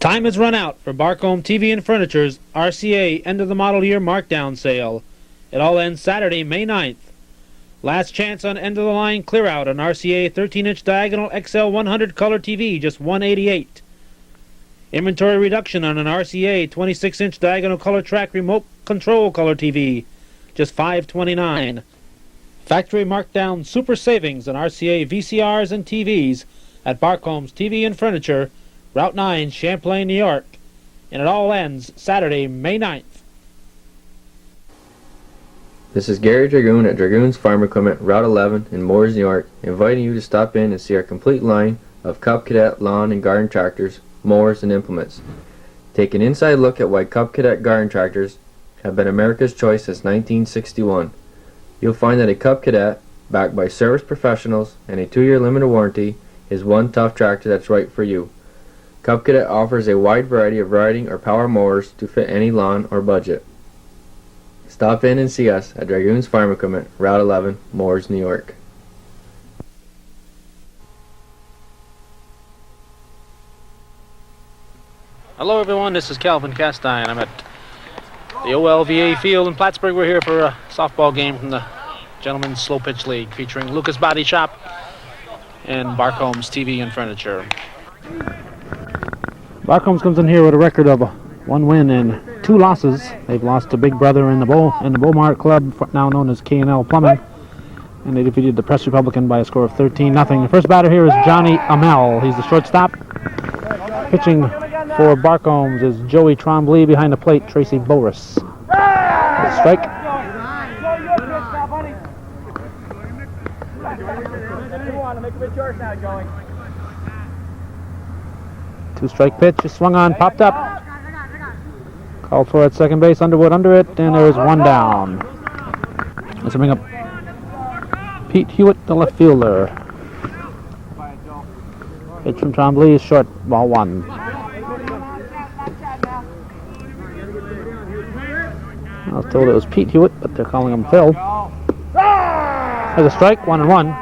Time has run out for Barcomb TV and Furniture's RCA end of the model year markdown sale. It all ends Saturday, May 9th. Last chance on end of the line clear out on RCA 13-inch diagonal XL 100 color TV, just $188. Inventory reduction on an RCA 26-inch diagonal color track remote control color TV, just $529. Factory markdown super savings on RCA VCRs and TVs at Barcomb's TV and Furniture, Route 9, Champlain, New York. And it all ends Saturday, May 9th. This is Gary Dragoon at Dragoon's Farm Equipment, Route 11 in Moores, New York, inviting you to stop in and see our complete line of Cub Cadet lawn and garden tractors, mowers, and implements. Take an inside look at why Cub Cadet garden tractors have been America's choice since 1961. You'll find that a Cub Cadet, backed by service professionals and a 2-year limited warranty, is one tough tractor that's right for you. Cub Cadet offers a wide variety of riding or power mowers to fit any lawn or budget. Stop in and see us at Dragoon's Farm Equipment, Route 11, Moores, New York. Hello everyone, this is Calvin Castine. I'm at the OLVA field in Plattsburgh. We're here for a softball game from the Gentlemen's Slow Pitch League featuring Lucas Body Shop and Barcomb's TV and Furniture. Barcomb's comes in here with a record of 1 win and 2 losses. They've lost to Big Brother in the Beaumont Club, now known as K&L Plumbing, and they defeated the Press Republican by a score of 13-0. The first batter here is Johnny Amell. He's the shortstop. Pitching for Barcomb's is Joey Trombley. Behind the plate, Tracy Boris. That's a strike. Two-strike pitch is swung on, popped up. Called for at second base, Underwood under it, and there's 1 down. Let's bring up Pete Hewitt, the left fielder. Pitch from Trombley is short, ball 1. I was told it was Pete Hewitt, but they're calling him Phil. There's a strike, 1-1.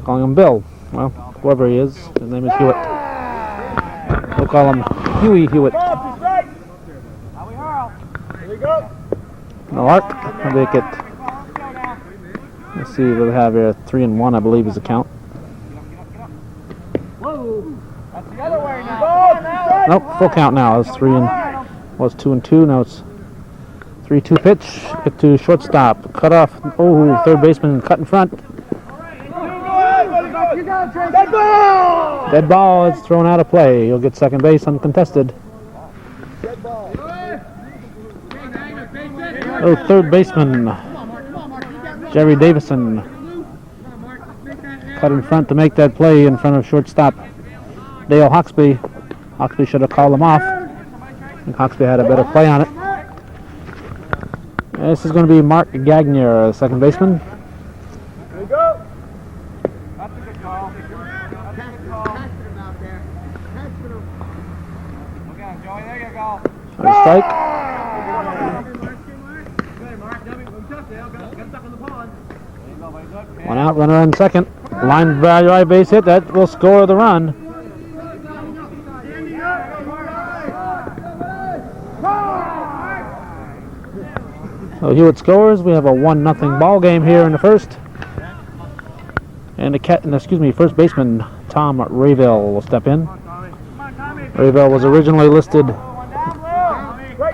Calling him Bill. Well, whoever he is, his name is Hewitt. We'll call him Huey Hewitt. No arc. I'll make it. Let's see what we have here. 3-1, I believe, is the count. Nope, full count now. It's 2-2. Now it's 3-2 pitch. Hit to shortstop. Cut off. Oh, third baseman cut in front. Dead ball is thrown out of play. He'll get second base uncontested. Oh, third baseman Jerry Davison cut in front to make that play in front of shortstop Dale Hawksby. Hawksby should have called him off. I think Hawksby had a better play on it. This is going to be Mark Gagner, second baseman. There you go. That's a good call. That's a good call. Look at him, Joey. There you go. First strike. One out, runner on second. Line drive base hit. That will score the run. So Hewitt scores. We have a 1-0 ball game here in the first. And first baseman Tom Rayville will step in. Rayville was originally listed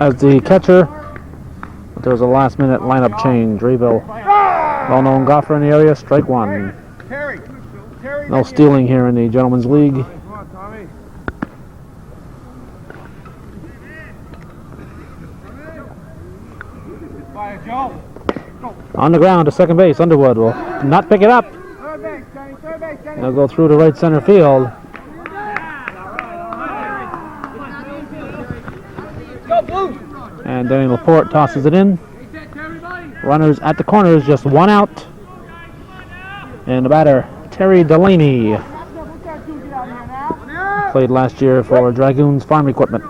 as the catcher, but there was a last-minute lineup change. Rayville, well-known golfer in the area, strike 1. No stealing here in the Gentlemen's League. On the ground to second base, Underwood will not pick it up. They'll go through to right center field. And Danny Laporte tosses it in. Runners at the corners, just 1 out. And the batter, Terry Delaney. Played last year for Dragoon's Farm Equipment.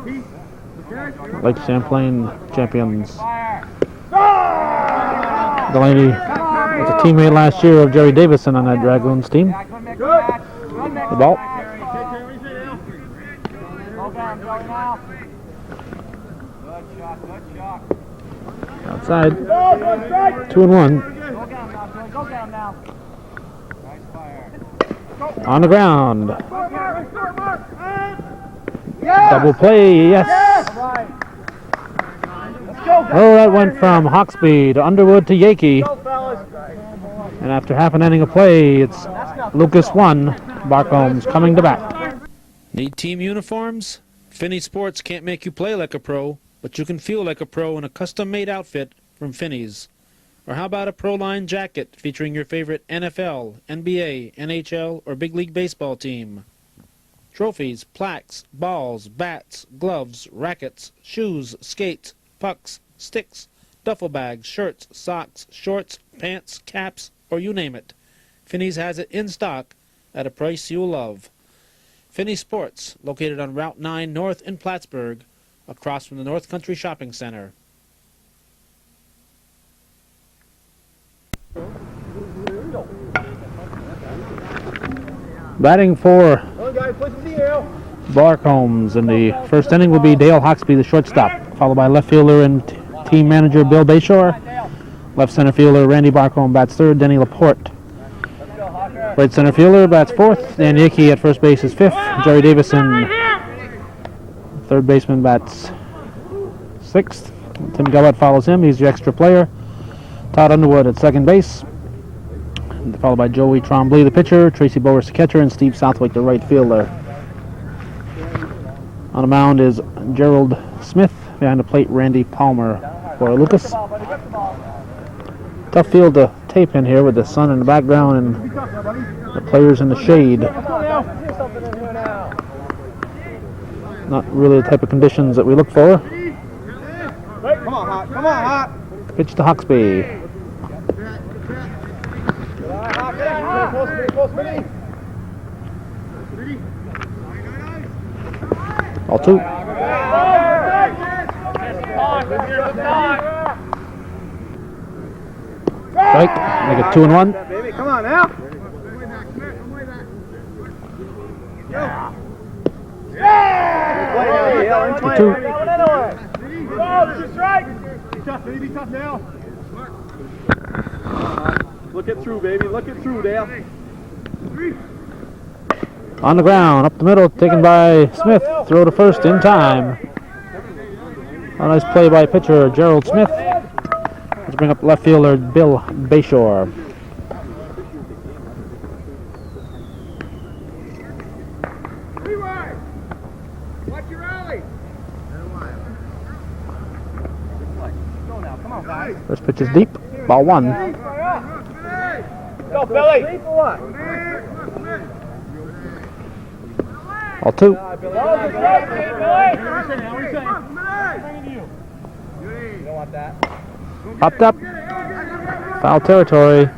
Lake Champlain champions. Delaney was a teammate last year of Jerry Davison on that Dragoons team. The ball. Go down, Joey, now. Good shot, good shot. Outside. Go, good strike. 2-1. Go down now, Joey, go down now. Nice fire. On the ground. Score, Mark, score, Mark. Yeah. Double play, yes. All right. Let's go, guys. Oh, that went from Hawksby to Underwood to Yakey. Go, fellas. And after half an inning of play, it's Lucas 1, Barcomb's coming to bat. Need team uniforms? Finney Sports can't make you play like a pro, but you can feel like a pro in a custom-made outfit from Finney's. Or how about a pro-line jacket featuring your favorite NFL, NBA, NHL, or Big League Baseball team? Trophies, plaques, balls, bats, gloves, rackets, shoes, skates, pucks, sticks, duffel bags, shirts, socks, shorts, pants, caps, or you name it. Finney's has it in stock at a price you'll love. Finney Sports, located on Route 9 North in Plattsburgh, across from the North Country Shopping Center. Batting for Barcombs in the first inning will be Dale Hawksby, the shortstop, followed by left fielder and team manager Bill Bayshore. Left center fielder Randy Barcomb bats third, Denny Laporte. Right center fielder bats fourth, Dan Yakey at first base is fifth, Jerry Davison. Third baseman bats sixth. Tim Gullett follows him, he's the extra player. Todd Underwood at second base, followed by Joey Trombley, the pitcher, Tracy Bowers, the catcher, and Steve Southwick, the right fielder. On the mound is Gerald Smith, behind the plate Randy Palmer for Lucas. Tough field to tape in here with the sun in the background and the players in the shade. Not really the type of conditions that we look for. Come on, Hot. Come on, Hot. Pitch to Hawksby. All two. Strike. Make it 2-1. Baby, come on now. Yeah. 2. Be tough now. Look it through, baby. Look it through, Dale. On the ground, up the middle, taken by Smith. Throw to first in time. A nice play by pitcher Gerald Smith. Let's bring up left fielder Bill Bayshore. Watch your rally. Come on, guys. First pitch is deep. Ball 1. Go, Billy. All 2. Popped up. Foul territory.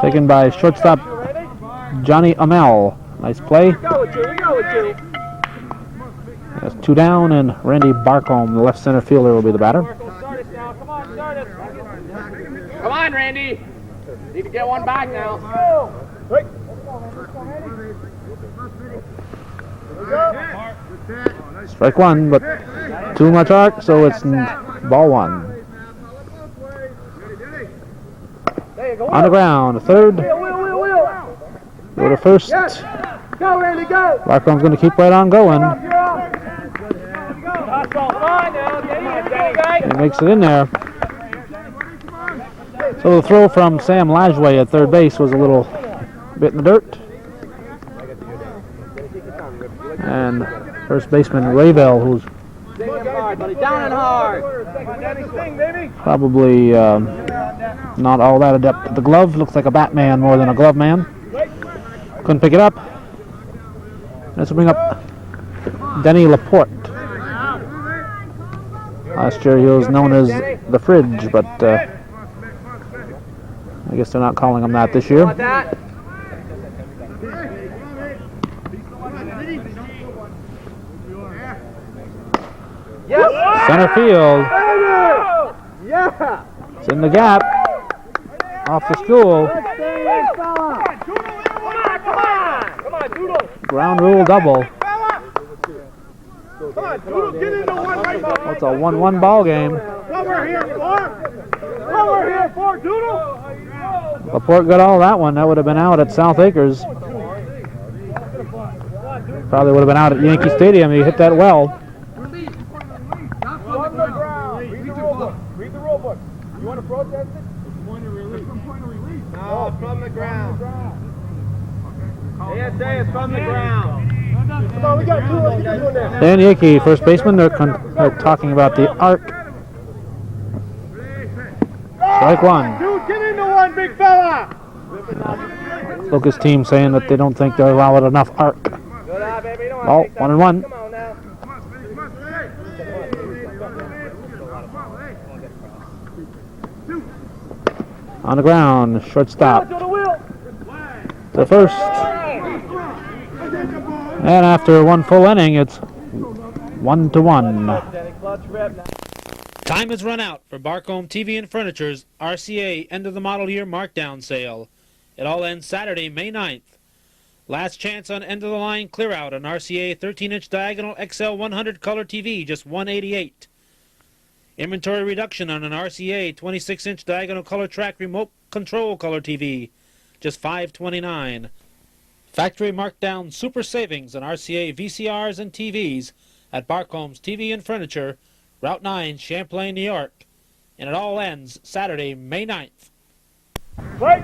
Taken by shortstop Johnny Amell. Nice play. That's 2 down, and Randy Barcomb, the left center fielder, will be the batter. Come on, Randy. Need to get one back now. Strike 1, but too much arc, so it's ball 1. On the ground, third. Go to first. Go, Randy, go. Barcomb's going to keep right on going. He makes it in there. So the throw from Sam Lajway at third base was a little bit in the dirt. And first baseman Ravel, who's probably not all that adept at the glove. Looks like a Batman more than a glove man. Couldn't pick it up. Let's bring up Denny Laporte. Last year he was known as the Fridge, but I guess they're not calling him that this year. Center field. It's in the gap. Off the stool. Come on, Doodle. Ground rule double. Come on, Doodle, get into one right now. It's a 1-1 ball game. What we're here for? What we're here for, Doodle? Laporte got all that one. That would have been out at South Acres. Probably would have been out at Yankee Stadium. He hit that well. On the ground. Read the rule book. Read the rule book. You want to protest it? It's point of release. No, from the ground. ASA is from the ground. Come on, we got two. Let's get doing that. Dan Yankee, first baseman. They're talking about the arc. Strike one. Dude, get into one, big fella. Lucas team saying that they don't think they're allowed enough arc. Good eye, baby. Don't Oh, 1-1. Come on now. On the ground, shortstop. To the wheel. To first. And after one full inning, it's 1-1. Time has run out for Barcomb TV and Furniture's RCA end of the model year markdown sale. It all ends Saturday, May 9th. Last chance on end of the line clear out on RCA 13-inch diagonal XL 100 color TV, just $188. Inventory reduction on an RCA 26-inch diagonal color track remote control color TV, just $529. Factory markdown super savings on RCA VCRs and TVs at Barcomb's TV and Furniture, Route 9, Champlain, New York. And it all ends Saturday, May 9th. Wait.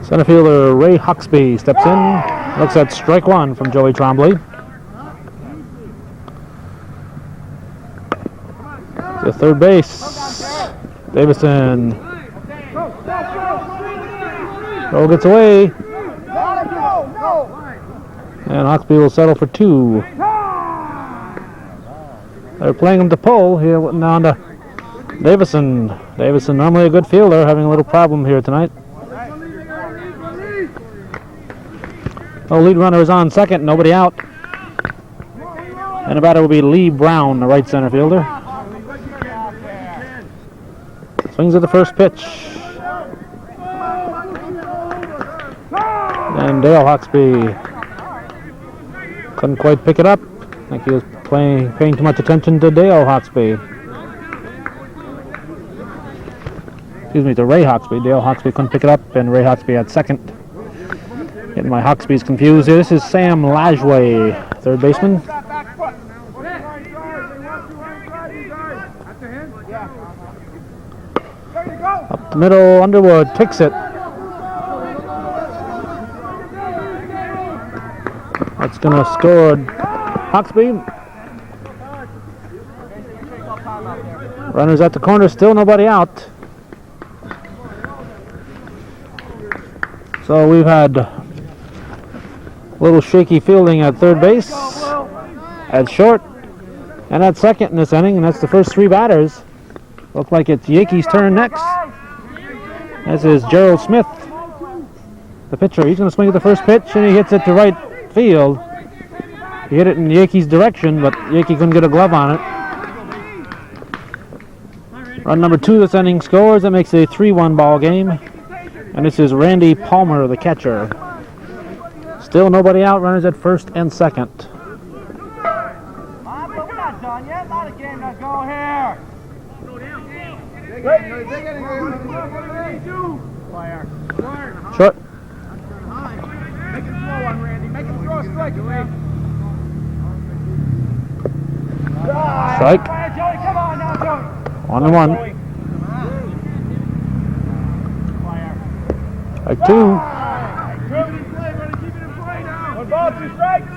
Center fielder Ray Huxby steps in, looks at strike one from Joey Trombley. To third base, Davison. Throw gets away, and Huxby will settle for two. They're playing him to pull. He went on to Davison. Davison, normally a good fielder, having a little problem here tonight. The lead runner is on second, nobody out. And the batter will be Lee Brown, the right center fielder. Swings at the first pitch. And Dale Huxby couldn't quite pick it up. I think he was paying too much attention to Dale Huxby. Excuse me, to Ray Huxby. Dale Huxby couldn't pick it up, and Ray Huxby at second. Getting my Huxbys confused here. This is Sam Lajway, third baseman. Up the middle, Underwood takes it. That's going to score Huxby. Runners at the corner, still nobody out. So we've had a little shaky fielding at third base, at short, and at second in this inning, and that's the first three batters. Look like it's Yankees' turn next. This is Gerald Smith, the pitcher. He's going to swing at the first pitch, and he hits it to right field. He hit it in Yankees' direction, but Yankee couldn't get a glove on it. Run number two this inning scores. That makes it a 3-1 ball game. And this is Randy Palmer, the catcher. Still nobody out. Runners at first and second. But we're not done yet. A lot of game to go here. Short. Make it slow on Randy. Make him throw a strike away. Strike. Joey, come on now, Joey. 1-1. Strike two. One ball, two strikes.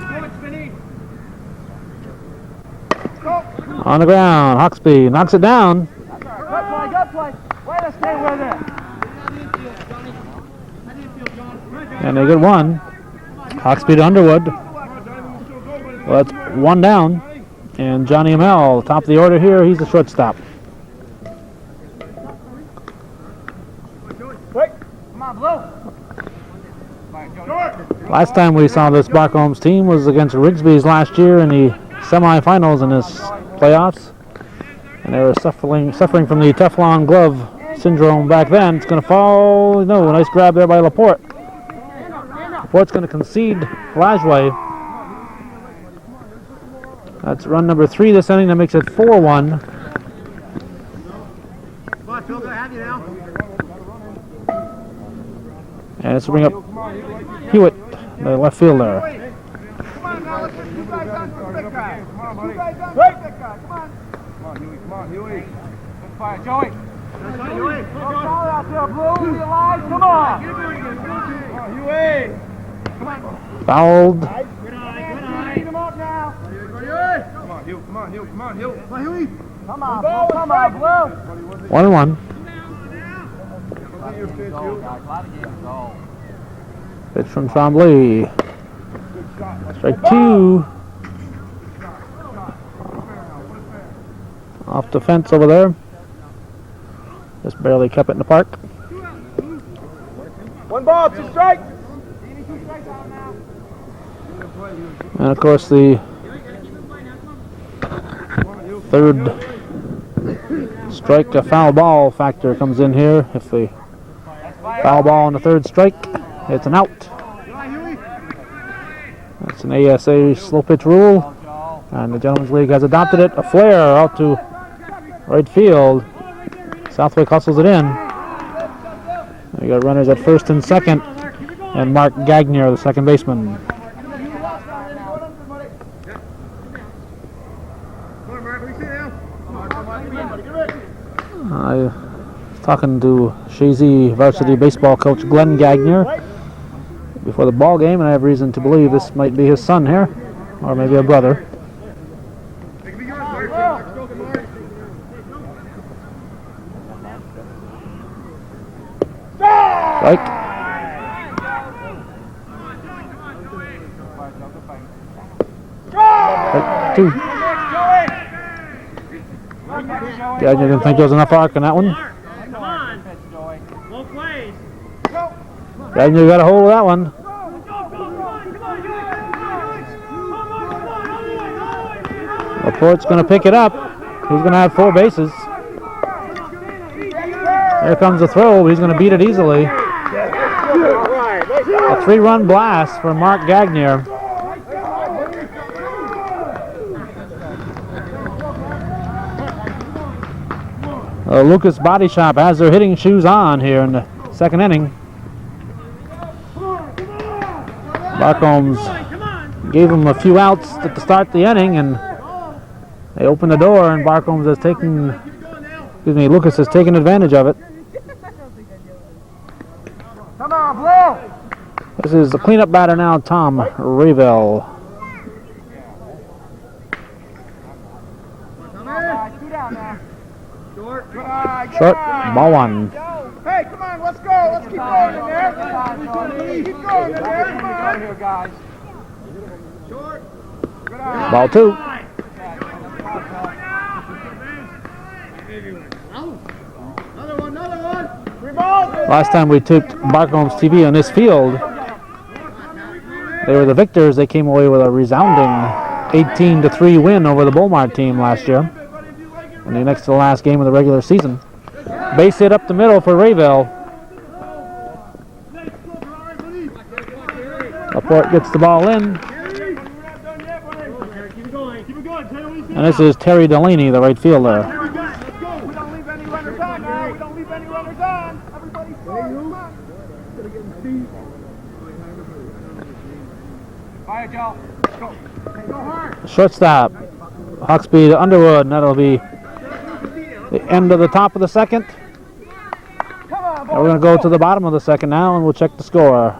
On the ground. Huxby knocks it down. Good play. Way to stay with it. And they get one. Huxby to Underwood. Well, that's one down. And Johnny Amell, top of the order here. He's the shortstop. Come on, Blue. Last time we saw this Barcomb's team was against Rigsby's last year in the semifinals in this playoffs. And they were suffering from the Teflon glove syndrome back then. It's going to fall. No, nice grab there by Laporte. Laporte's going to concede Flashway. That's run number 3 this inning. That makes it 4-1. Come on, Phil, have you now. And let's bring up Hewitt, the left fielder. Come on now, let's put 2 guys on for the big guy. Come on, buddy. 2 guys on for the big guy. Come on. Come on, Huey. Come on, Huey. Good fire, Joey. That's right, Huey. Go out there, Blue. Be alive. Come on. Come on, Huey. Come on. Fouled. Good eye. Beat him up now. Come on, Huey. Come on, Huey. Come on, Huey. Come on, Huey. Come on, Blue. 1-1. Pitch from Tremblay. Strike 2. Off the fence over there. Just barely kept it in the park. 1 ball, 2 strikes. And of course the third strike to foul ball factor comes in here. If the foul ball on the third strike, it's an out. That's an ASA slow pitch rule, and the Gentlemen's League has adopted it. A flare out to right field. Southwick hustles it in. We got runners at first and second, and Mark Gagnier, the second baseman. I was talking to Shazy varsity baseball coach Glenn Gagnier before the ball game, and I have reason to believe this might be his son here, or maybe a brother. Strike. Strike 2. Gagnier didn't think there was enough arc in that one. Gagnier got a hold of that one. Laporte's going to pick it up. He's going to have 4 bases. There comes the throw. He's going to beat it easily. A 3-run blast for Mark Gagnier. Lucas Body Shop has their hitting shoes on here in the second inning. Barcombs gave them a few outs at the start of the inning, and they opened the door, and Barcombs has taken, Lucas has taken advantage of it. Come on, Blue. This is the cleanup batter now, Tom Ravel. Short, ball 1. Hey, come on, let's go. Let's keep going in there. Keep going in there. Come on. Here, guys. Short. Ball 2. Another one. 3 balls. Last time we taped Barcomb's TV on this field, they were the victors. They came away with a resounding 18-3 win over the Beaumont team last year. And the next to the last game of the regular season. Base hit up the middle for Ravel. Laporte gets the ball in. And this is Terry Delaney, the right fielder. We don't leave any runners on now. We don't leave any runners on. Everybody come on. Fire, Joe. Go. Go hard. Shortstop. Hawksby to Underwood, and that'll be the end of the top of the second. And we're going to go to the bottom of the second now, and we'll check the score.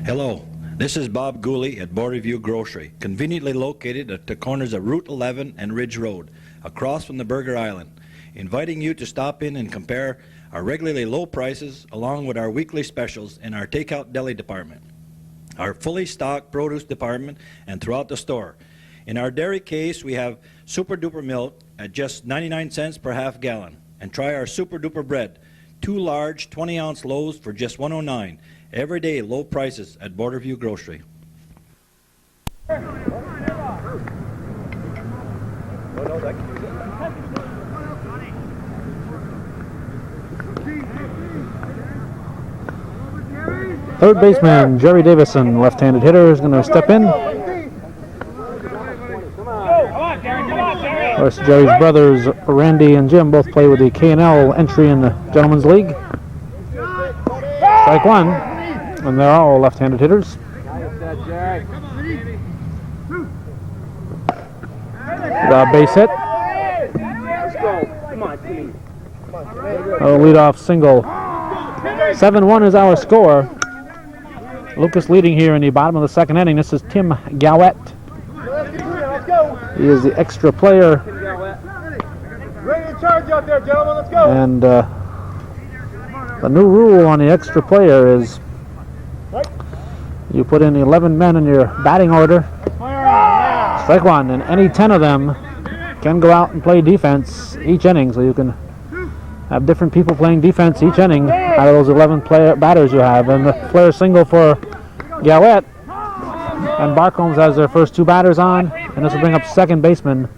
Hello, this is Bob Gooley at Borderview Grocery, conveniently located at the corners of Route 11 and Ridge Road, across from the Burger Island, inviting you to stop in and compare our regularly low prices along with our weekly specials in our takeout deli department, our fully stocked produce department, and throughout the store. In our dairy case, we have Super Duper milk at just 99 cents per half gallon. And try our Super Duper bread, 2 large 20-ounce loaves for just $1.09. Everyday low prices at Borderview Grocery. Third baseman Jerry Davison, left-handed hitter, is going to step in. Of course, Jerry's brothers Randy and Jim both play with the K&L entry in the Gentlemen's League. Strike one, and they're all left-handed hitters. The base hit. A leadoff single. 7-1 is our score. Lucas leading here in the bottom of the second inning. This is Tim Gowett. He is the extra player. Ready to charge out there, gentlemen. Let's go. And the new rule on the extra player is you put in 11 men in your batting order. Strike one, and any 10 of them can go out and play defense each inning, so you can have different people playing defense each inning out of those 11 batters you have. And the player single for Gowett, and Barcomb has their first two batters on, and this will bring up second baseman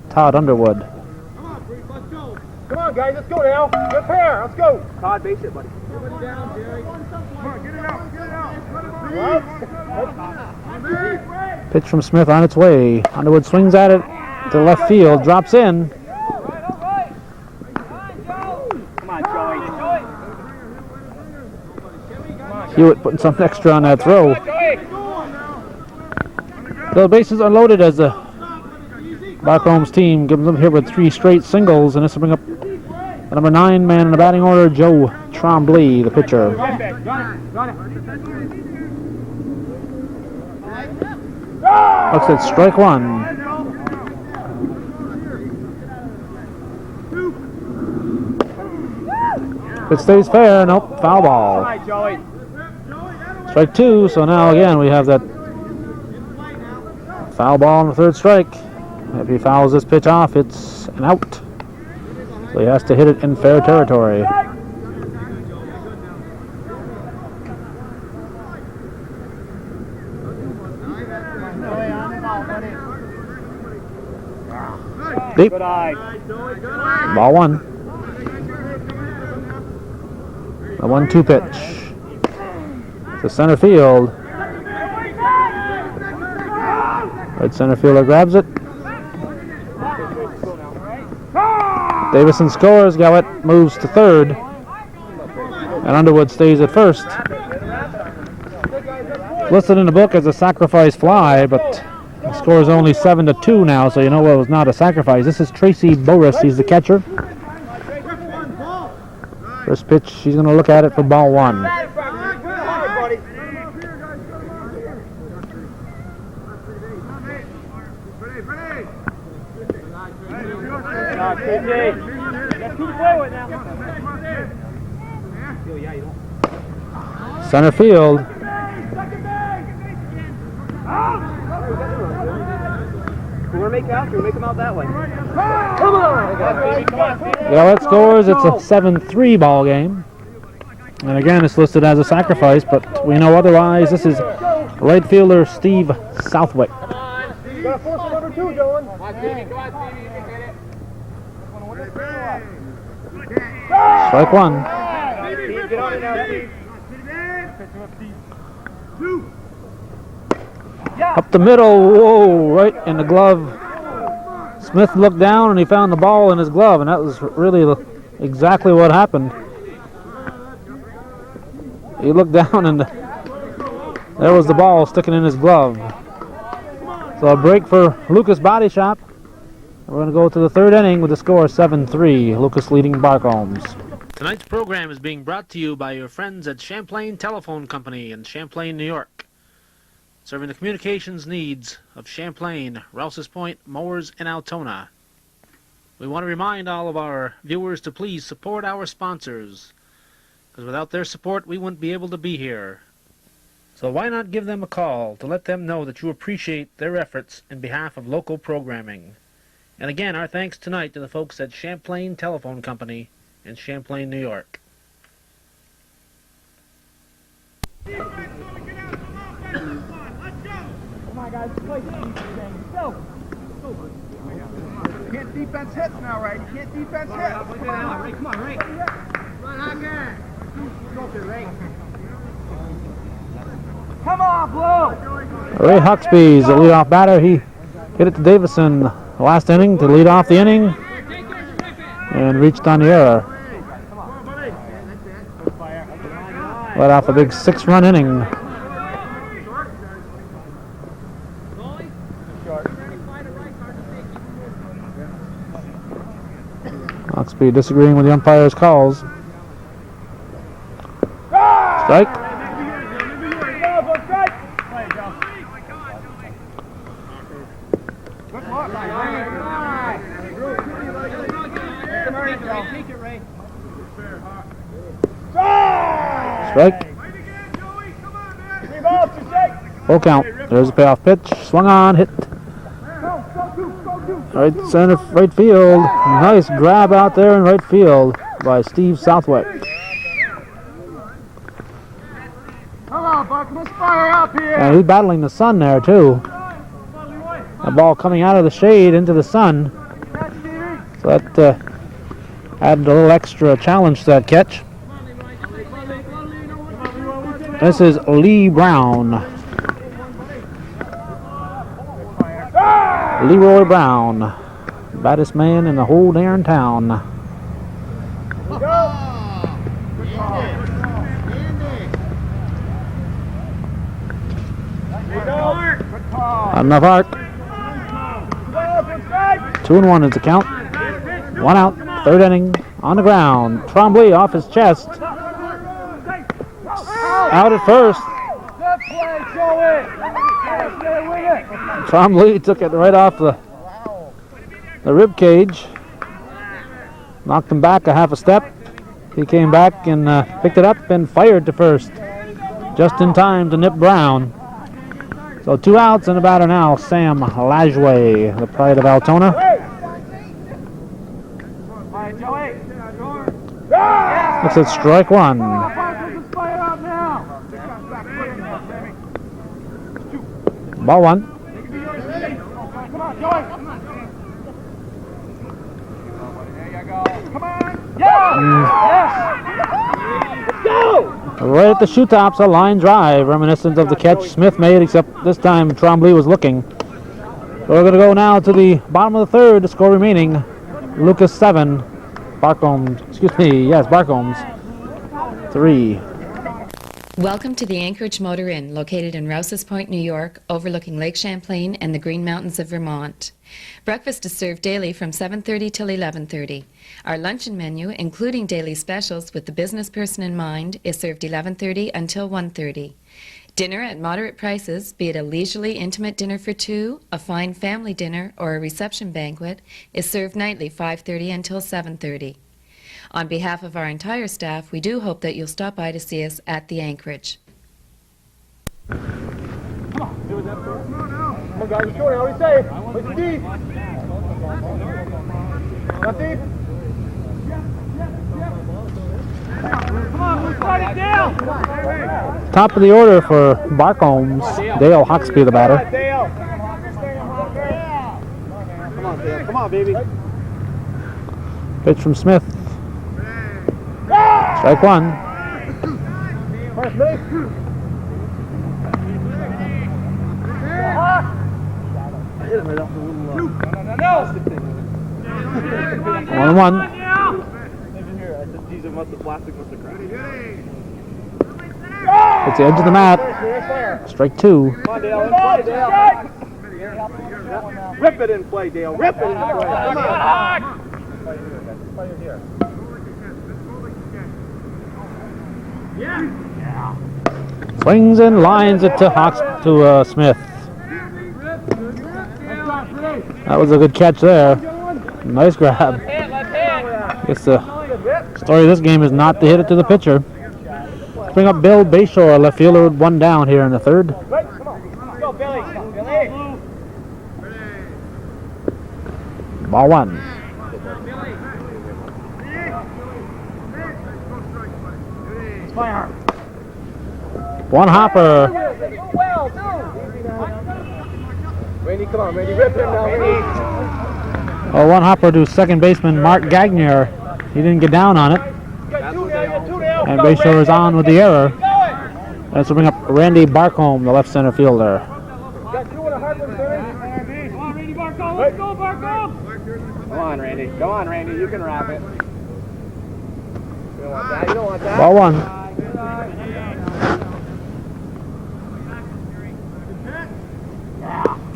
Todd Underwood. Come on, guys, let's go now. Good pair, let's go. Todd, base it, buddy. Come on, get it out, get it out. Pitch from Smith on its way. Underwood swings at it to left field, drops in. Come on, Joey. Hewitt putting something extra on that throw. The bases are loaded as the Barcomb's team gives them here with 3 straight singles, and this will bring up the number 9 man in the batting order, Joe Trombley, the pitcher. Looks at strike one. If it stays fair, nope, foul ball. Strike two, so now again we have that foul ball on the third strike. If he fouls this pitch off, it's an out. So he has to hit it in fair territory. Deep. Ball one. The 1-2 pitch to center field. Right center fielder grabs it. Davison scores. Gowett moves to third, and Underwood stays at first. Listed in the book as a sacrifice fly, but the score is only 7-2 now, so you know it was not a sacrifice. This is Tracy Boris. He's the catcher. First pitch, he's going to look at it for ball one. Center field. We're making out. We're making out that way. Come on! Gowett scores. It's a 7-3 ball game. And again, it's listed as a sacrifice, but we know otherwise. This is right fielder Steve Southwick. You gotta force it number 2, Dylan. Come on, Stevie. Come on, Stevie. You can get it. Strike one. Steve, get on it now, Steve. Up the middle, whoa, right in the glove. Smith looked down and he found the ball in his glove, and that was really exactly what happened. He looked down and there was the ball sticking in his glove. So a break for Lucas Body Shop. We're going to go to the third inning with the score 7-3, Lucas leading Barcombs. Tonight's program is being brought to you by your friends at Champlain Telephone Company in Champlain, New York, serving the communications needs of Champlain, Rouse's Point, Mowers, and Altona. We want to remind all of our viewers to please support our sponsors, because without their support we wouldn't be able to be here. So why not give them a call to let them know that you appreciate their efforts in behalf of local programming. And again, our thanks tonight to the folks at Champlain Telephone Company in Champlain, New York. You can't defense hits now, right? You can't defense hits. Come on, Ray. Come on, Ray. Come on, Hacker. Go up there, Ray. Ray Huxby's the leadoff batter. He hit it to Davison the last inning to lead off the inning and reached on the error. Let off a big 6-run inning. Huxby disagreeing with the umpire's calls. Strike. Strike. Full count. There's a payoff pitch. Swung on, hit. Right center, right field. Nice grab out there in right field by Steve Southwick. Come on, Buck, let's fire up here. And he's battling the sun there too. The ball coming out of the shade into the sun. So that added a little extra challenge to that catch. This is Lee Brown. Leroy Brown. Baddest man in the whole darn town. Not enough arc. 2-1 is the count. 1 out. 3rd inning. On the ground. Trombley off his chest. Out at first. Trombley took it right off the rib cage. Knocked him back a half a step. He came back and picked it up and fired to first. Just in time to nip Brown. So 2 outs and a batter now. Sam Lajway, the pride of Altona. Looks at strike 1. Ball 1. Right at the shoe tops, a line drive, reminiscent of the catch Smith made, except this time Trombley was looking. So we're going to go now to the bottom of the 3rd, the score remaining. Lucas 7, Barcomb's 3. Welcome to the Anchorage Motor Inn, located in Rouse's Point, New York, overlooking Lake Champlain and the Green Mountains of Vermont. Breakfast is served daily from 7:30 till 11:30. Our luncheon menu, including daily specials with the business person in mind, is served 11:30 until 1:30. Dinner at moderate prices, be it a leisurely intimate dinner for 2, a fine family dinner, or a reception banquet, is served nightly 5:30 until 7:30. On behalf of our entire staff, we do hope that you'll stop by to see us at the Anchorage. Come on, guys, you're short. I always say, look deep. Not deep. Come on, let's fight it down. Top of the order for Barcomb's, Dale Huxby, the batter. Come on, Dale. Come on, baby. Pitch from Smith. Strike 1. First move. 1-1. It's the edge of the mat. Strike 2. Come on, Dale. In play, Dale. Rip it in play, Dale. Rip it in play. Come on. Swings and lines it to Smith. That was a good catch there. Nice grab. I guess the story of this game is not to hit it to the pitcher. Let's bring up Bill Bayshore, left fielder, with 1 down here in the 3rd. Go, Billy. Billy. Ball 1. Fire. 1 hopper. Randy, come on, Randy. Rip him now, Randy. Oh, 1 hopper to second baseman Mark Gagnier. He didn't get down on it. And Bayshore is on with the error. Let's bring up Randy Barcomb, the left center fielder. Got two and a hard one, Randy. Come on, Randy Barcomb. Let's go, Barcomb. Come on, Randy. Come on, Randy. You can wrap it. You don't want that. You don't want that. Ball one.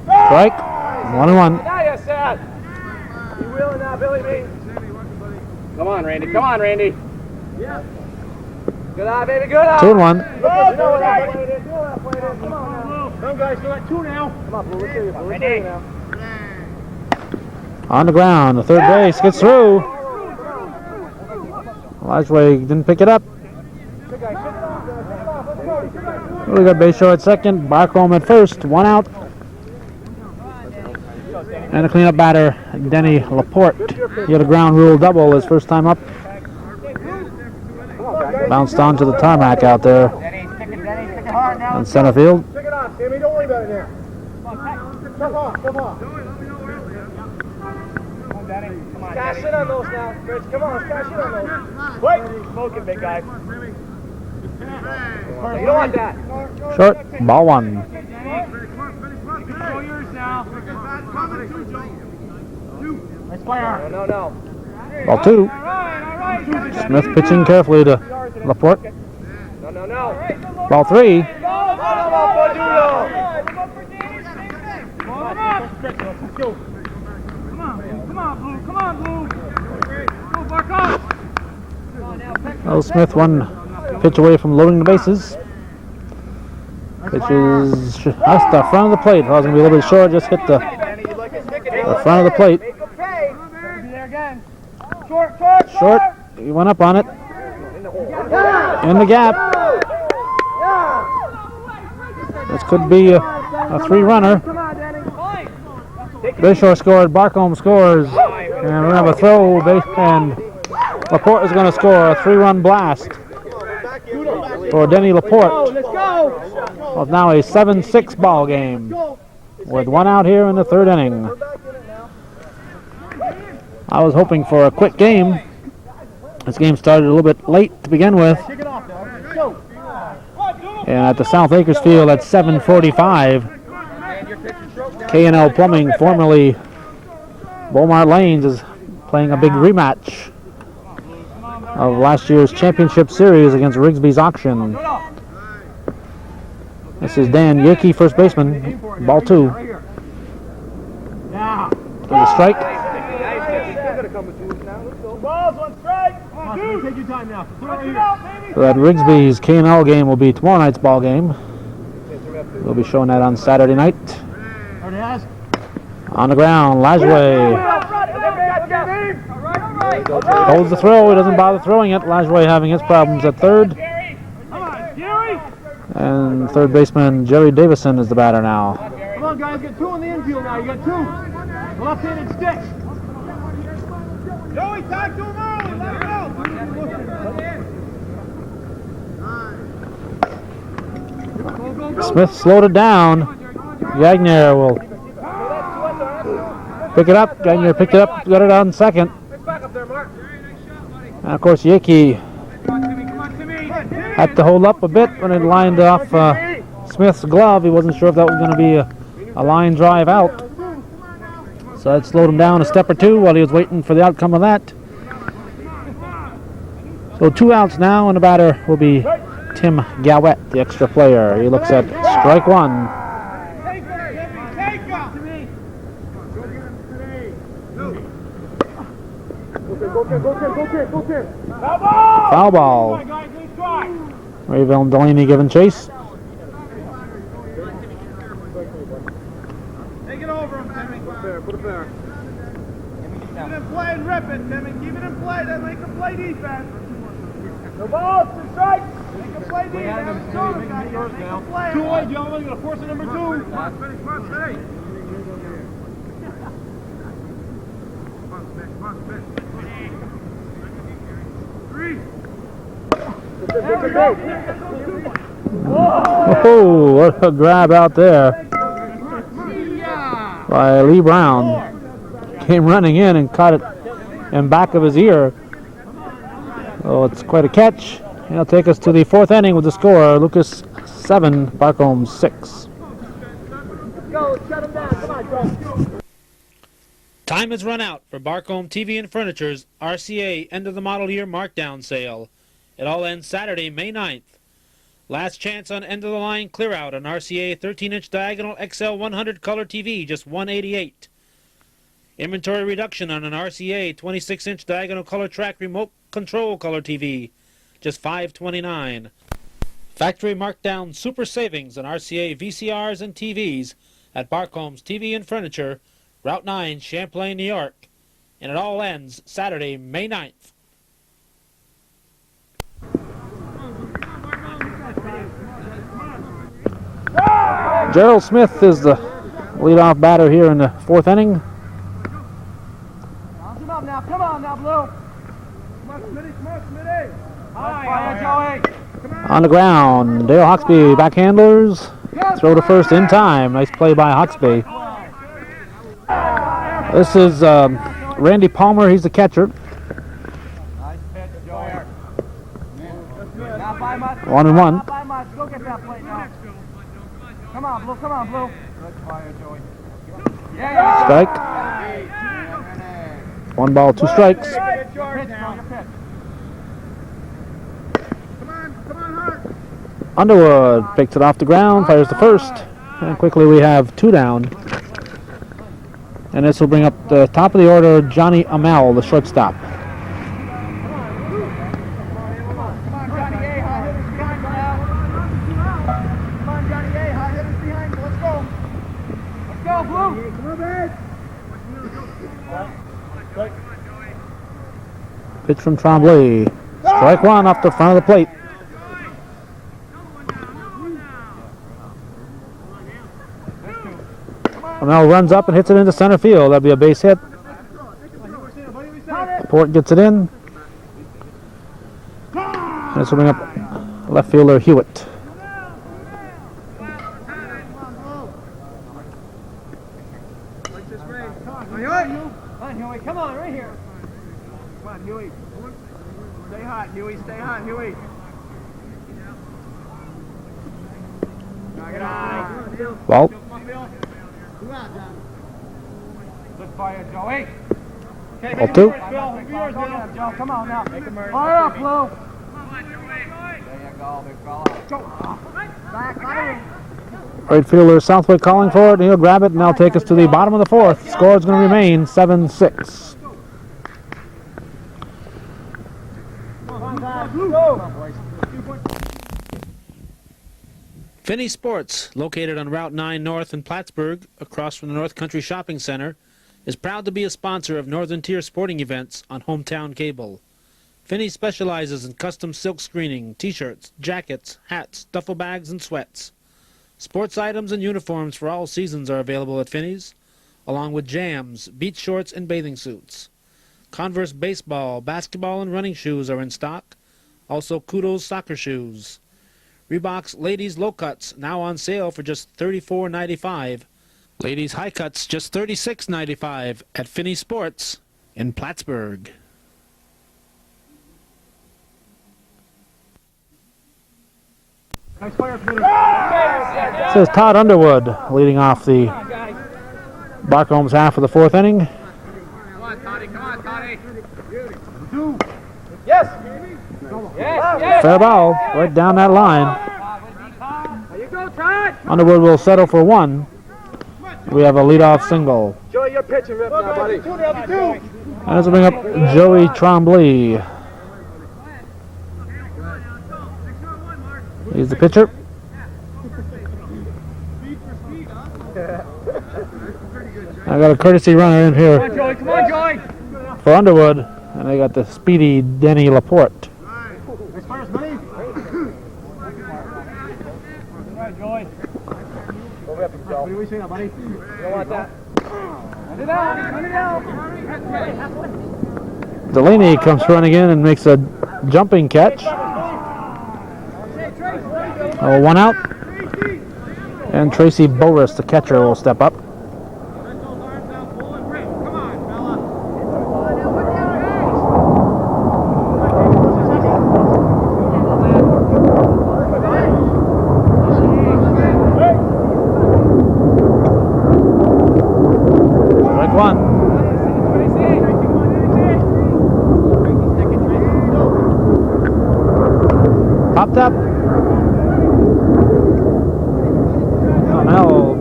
Strike. 1-1. Now you're set. You wheeling now, Billy B. Come on, Randy. Come on, Randy. Yeah. Good eye, baby. Good eye. 2-1. Come on, come on now. Come guys, still at 2 now. Come on, Blue. Let's see you, Blue. Let's see you now. On the ground. The third base gets through. Lajway didn't pick it up. We got base show at second. Barcomb at first. 1 out. And a cleanup batter, Denny Laporte. He had a ground rule double his first time up. Bounced onto the tarmac out there in center field. Pick it off, Timmy. Don't worry about it now. Come on, come on. Cash in on those now, Rich. Come on, let's cash in on those. Wait! Smoking, big guy. You don't want that. Short, ball 1. Nice player. No. Ball 2. Smith pitching carefully to Laporte. No. Ball 3. Let's go. Come on, Blue. Go, Barcomb. Oh, Smith 1 pitch away from loading the bases. Pitches that's the front of the plate. I was going to be a little bit short, just hit the front of the plate. Short. He went up on it. In the gap. This could be a 3-runner. Bayshore scored. Barcomb scores. And we're going to have a throw. And Laporte is going to score a 3-run blast for Denny Laporte. Well, it's now a 7-6 ball game with 1 out here in the 3rd inning. I was hoping for a quick game. This game started a little bit late to begin with. And at the South Acres Field at 7:45, K&L Plumbing, formerly Beaumont Lanes, is playing a big rematch of last year's championship series against Rigsby's Auction. This is Dan Yaki, first baseman. Ball 2. There's a strike. So that Rigsby's K&L game will be tomorrow night's ball game. We'll be showing that on Saturday night. On the ground, Lajway holds the throw. He doesn't bother throwing it. Lajway having his problems at third. And third baseman Jerry Davison is the batter now. Come on, guys, get 2 in the infield now. You got 2. Left-handed sticks. Joey, talk to him early. Let him go. Smith slowed it down. Gagner will pick it up. Gagner picked it up, got it on second. And of course, Yaki had to hold up a bit when it lined off Smith's glove. He wasn't sure if that was going to be a line drive out. So that slowed him down a step or 2 while he was waiting for the outcome of that. So 2 outs now, and the batter will be Tim Gowett, the extra player. He looks at strike 1. Go, Tim. Foul ball. Rayville and Delaney giving chase. Take it over him, Timmy. Put it there. Keep it in play and rip it, Timmy. Keep it in play. Then make him play defense. No balls, 2 strikes. Make him play defense. Make him play. 2 away, gentlemen. You're going to force a number 2. Come on, 3. Oh, what a grab out there by Lee Brown. Came running in and caught it in back of his ear. Oh, it's quite a catch. It'll take us to the 4th inning with the score. Lucas 7, Barcomb 6. Go, shut him down. Come on, Joe. Time has run out for Barcomb TV and Furniture's RCA end of the model year markdown sale. It all ends Saturday, May 9th. Last chance on end of the line clear out on RCA 13-inch diagonal XL 100 color TV, just $188. Inventory reduction on an RCA 26-inch diagonal color track remote control color TV, just $529. Factory markdown super savings on RCA VCRs and TVs at Barcomb's TV and Furniture, Route 9, Champlain, New York. And it all ends Saturday, May 9th. Gerald Smith is the leadoff batter here in the 4th inning. Bounce him up now. Come on now, Blue. Come on, Smitty. Come on, Smitty. Hi, Joey. On the ground, Dale Hawksby backhandlers. Throw to first in time. Nice play by Hawksby. This is Randy Palmer. He's the catcher. Nice pitch, Joey. Not by much. 1-1. Not by much. Go get that plate now. Come on, Blue. Come on, Blue. Good fire, Joey. Yeah. Strike. 1 ball, 2 strikes. Pitch, Joey. Pitch. Underwood picks it off the ground, fires the first, and quickly we have 2 down. And this will bring up the top of the order, Johnny Amell, the shortstop. Come on, Johnny A. High hitters behind you now. Come on, Johnny A. High hitters behind you. Let's go. Let's go, Blue. Come on, Pitch from Tremblay. Strike 1 off the front of the plate. Amell runs up and hits it into center field. That'll be a base hit. Laporte gets it in. And this will bring up left fielder Hewitt. Huey, come on, right here. Come on, Huey. Stay hot, Huey. Stay hot, Huey. Knock it out. Ball. Good fire, Joey. Okay, Ball 2. Joe, come on now. Fire up, Blue. There you go, big fella. Go. Back, fire. Right fielder Southwick calling for it, and he'll grab it, and that'll take us to the bottom of the 4th. Score is going to remain 7-6. Finney Sports, located on Route 9 North in Plattsburgh, across from the North Country Shopping Center, is proud to be a sponsor of Northern Tier sporting events on Hometown Cable. Finney specializes in custom silk screening, t-shirts, jackets, hats, duffel bags, and sweats. Sports items and uniforms for all seasons are available at Finney's, along with jams, beach shorts, and bathing suits. Converse baseball, basketball, and running shoes are in stock. Also Kudos soccer shoes. Reebok's Ladies Low Cuts now on sale for just $34.95. Ladies High Cuts just $36.95 at Finney Sports in Plattsburgh. Nice fire, Peter. This is Todd Underwood leading off the Barcomb's half of the 4th inning. Come on, Toddy. Come on, Toddy. Yes. Yes. Fair ball, right down that line. There you go, Todd. Underwood will settle for 1. We have a leadoff single. Joey, you're pitching rip now, buddy. And this will bring up Joey Tremblay. He's the pitcher. I got a courtesy runner in Come on, here Joey. Come on, Joey. for Underwood, and they got the speedy Denny Laporte. Nice fire, Smitty. All right, Joey. What do we say now, buddy? You don't want that. Send it out. Send it out. Delaney comes running in and makes a jumping catch. 1 out. And Tracy Boris, the catcher, will step up.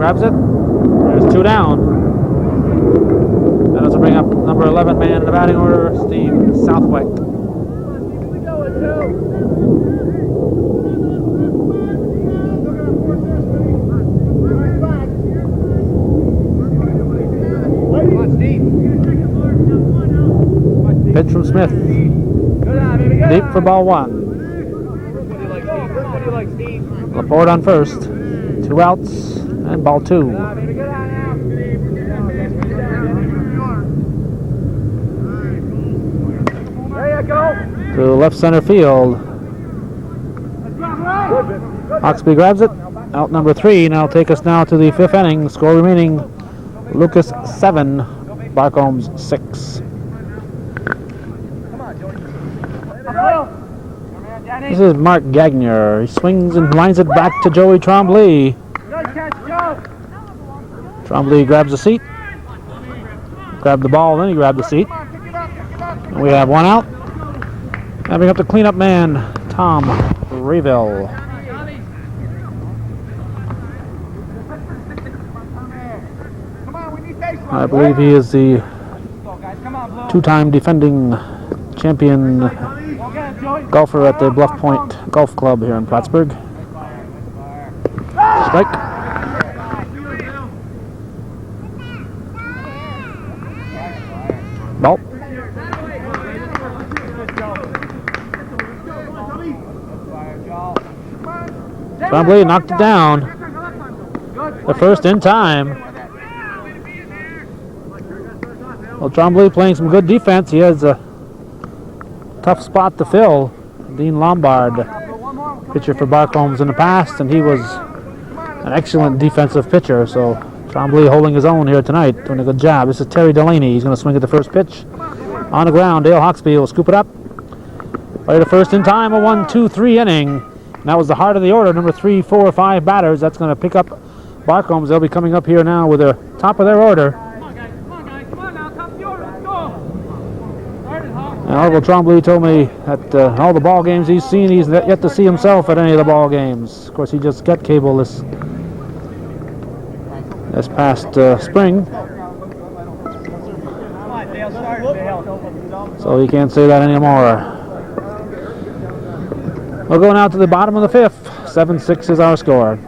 grabs it. There's 2 down. That will bring up number 11 man in the batting order, Steve Southwick. Pitch from Smith. Deep for ball 1. Laporte on first. 2 outs and ball 2. To left center field. Hawksby grabs it. Out number 3. Now take us now to the 5th inning. Score remaining: Lucas 7, Barcomb's 6. This is Mark Gagner. He swings and lines it back to Joey Trombley. Trombley grabs the seat. Grabbed the ball, then he grabbed the seat. And we have 1 out. Having up the cleanup man, Tom Rayville. I believe he is the 2-time defending champion golfer at the Bluff Point Golf Club here in Plattsburgh. Strike. Ball. Trombley knocked it down. The first in time. Well, Trombley playing some good defense. He has a tough spot to fill. Dean Lombard, pitcher for Barcombs in the past, and he was an excellent defensive pitcher. So Trombley holding his own here tonight, doing a good job. This is Terry Delaney. He's going to swing at the first pitch. On the ground, Dale Hawksby will scoop it up. Play the first in time, a 1-2-3 inning. And that was the heart of the order, number 3, 4, 5 batters. That's going to pick up Barcombs. They'll be coming up here now with the top of their order. And Orville Trombley told me that all the ball games he's seen, he's yet to see himself at any of the ball games. Of course, he just got cable this past spring, so he can't say that anymore. We'll go now to the bottom of the 5th. 7-6 is our score.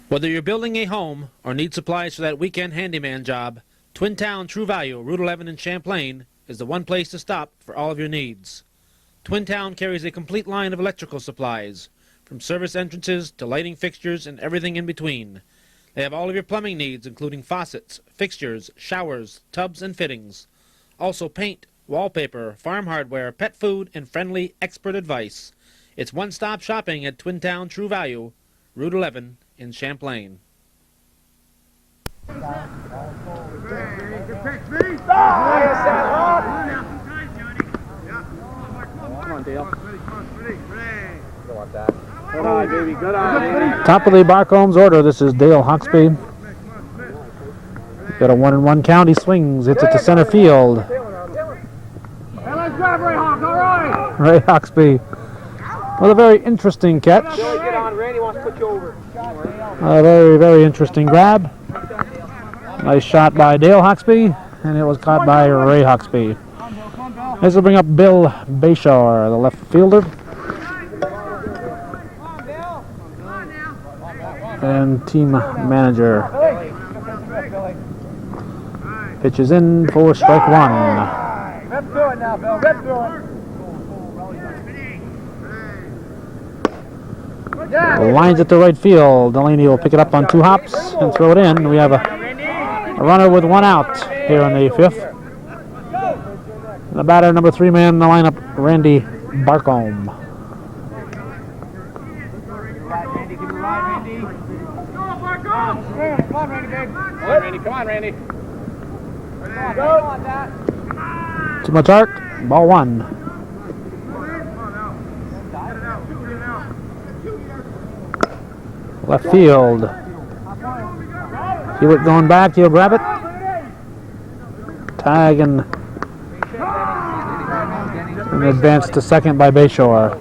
Whether you're building a home or need supplies for that weekend handyman job, Twin Town True Value, Route 11 in Champlain, is the one place to stop for all of your needs. Twin Town carries a complete line of electrical supplies, from service entrances to lighting fixtures and everything in between. They have all of your plumbing needs, including faucets, fixtures, showers, tubs, and fittings. Also paint, wallpaper, farm hardware, pet food, and friendly expert advice. It's one-stop shopping at Twin Town True Value, Route 11 in Champlain. Come on, Dale. Don't want that. Good eye, baby. Good eye, baby. Top of the Barcombs order, this is Dale Hawksby. Got a 1-1 count. He swings, hits it to center field. Ray Hawksby with a very interesting catch. A very, very interesting grab. Nice shot by Dale Hawksby, and it was caught by Ray Hawksby. This will bring up Bill Bayshore, the left fielder. And team manager. Pitches in for strike 1. Rip through it now, Bill. Rip through it. Lines it to right field. Delaney will pick it up on 2 hops and throw it in. We have a runner with 1 out here in the 5th. And the batter, number 3 man in the lineup, Randy Barcomb. Come on, Randy, babe. Come on, Randy. Come on, Randy. Too much arc. Ball 1. Left field. Hewitt going back. He'll grab it. Tag and advance to second by Bayshore.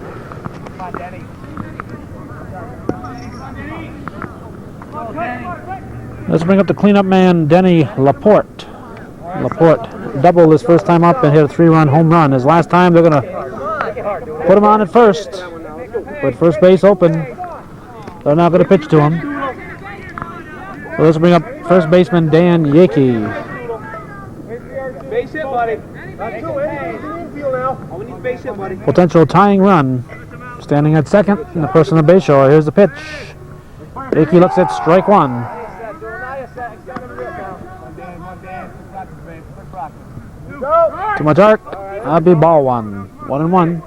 Let's bring up the cleanup man, Denny Laporte. Laporte doubled his first time up and hit a 3-run home run. His last time, they're going to put him on at first. With first base open, they're not going to pitch to him. So let's bring up first baseman Dan Yaki. Base hit, buddy. Not two, infield now. Oh, we need base hit, buddy. Potential tying run. Standing at second in the person on base shore. Here's the pitch. Yaki looks at strike one. Too much arc. That'll be ball one. 1-1.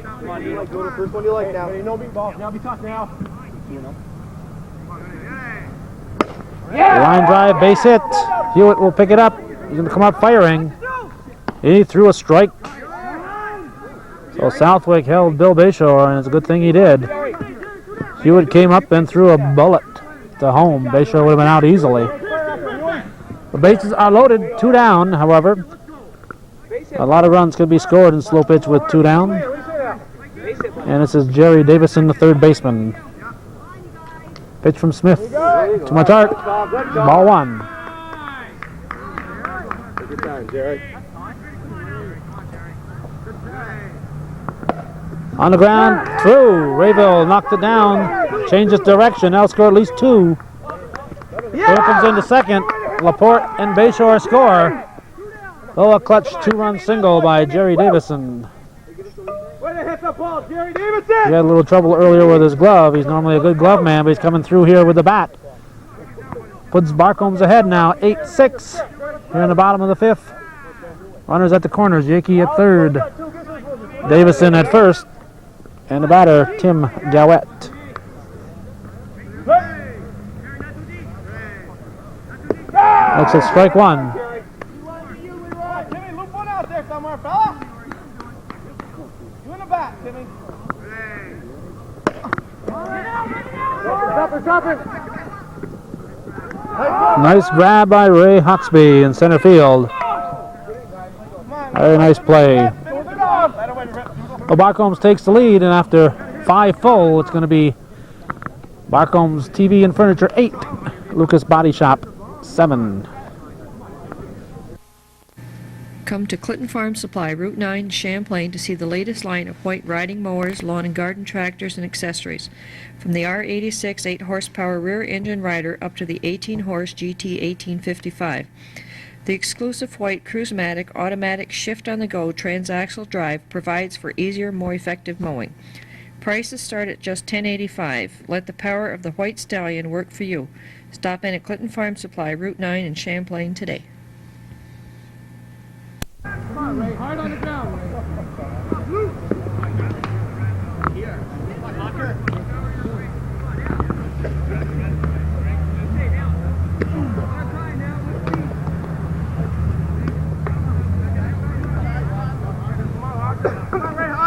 Come on, you like go to the first one you like now. No beat ball. Now be tough now. Line drive, base hit. Hewitt will pick it up. He's going to come up firing. He threw a strike. So Southwick held Bill Bayshore, and it's a good thing he did. Hewitt came up and threw a bullet to home. Bayshore would have been out easily. The bases are loaded, 2 down, however. A lot of runs could be scored in slow pitch with 2 down. And this is Jerry Davison, the third baseman. Pitch from Smith. Too much arc. Ball one. Take your time, Jerry. On the ground, through. Rayville knocked it down. Changed its direction. Now score at least 2. Here comes into second. Laporte and Bayshore score. Oh, a clutch 2-run single by Jerry Davison. Way to hit the ball, Jerry He Davidson! had a little trouble earlier with his glove. He's normally a good glove man, but he's coming through here with the bat. Puts Barcombs ahead now, 8-6. Here in the bottom of the 5th. Runners at the corners, Yaki at third. Davison at first. And the batter, Tim Gowett. Looks at strike one. Timmy, loop one out there somewhere, fella. You in the back, Timmy. Drop it. Nice grab by Ray Hawksby in center field. Very nice play. Well, Barcombs takes the lead, and after 5 full, it's going to be Barcombs TV and Furniture 8, Lucas Body Shop 7. Come to Clinton Farm Supply, Route 9, Champlain, to see the latest line of white riding mowers, lawn and garden tractors, and accessories. From the R86 8-horsepower rear-engine rider up to the 18-horse GT 1855. The exclusive white Cruise-matic automatic shift-on-the-go transaxle drive provides for easier, more effective mowing. Prices start at just $10.85. Let the power of the white stallion work for you. Stop in at Clinton Farm Supply, Route 9 in Champlain today. Come on, Ray. Hard on the ground, Ray. Here. Come on, Hawker.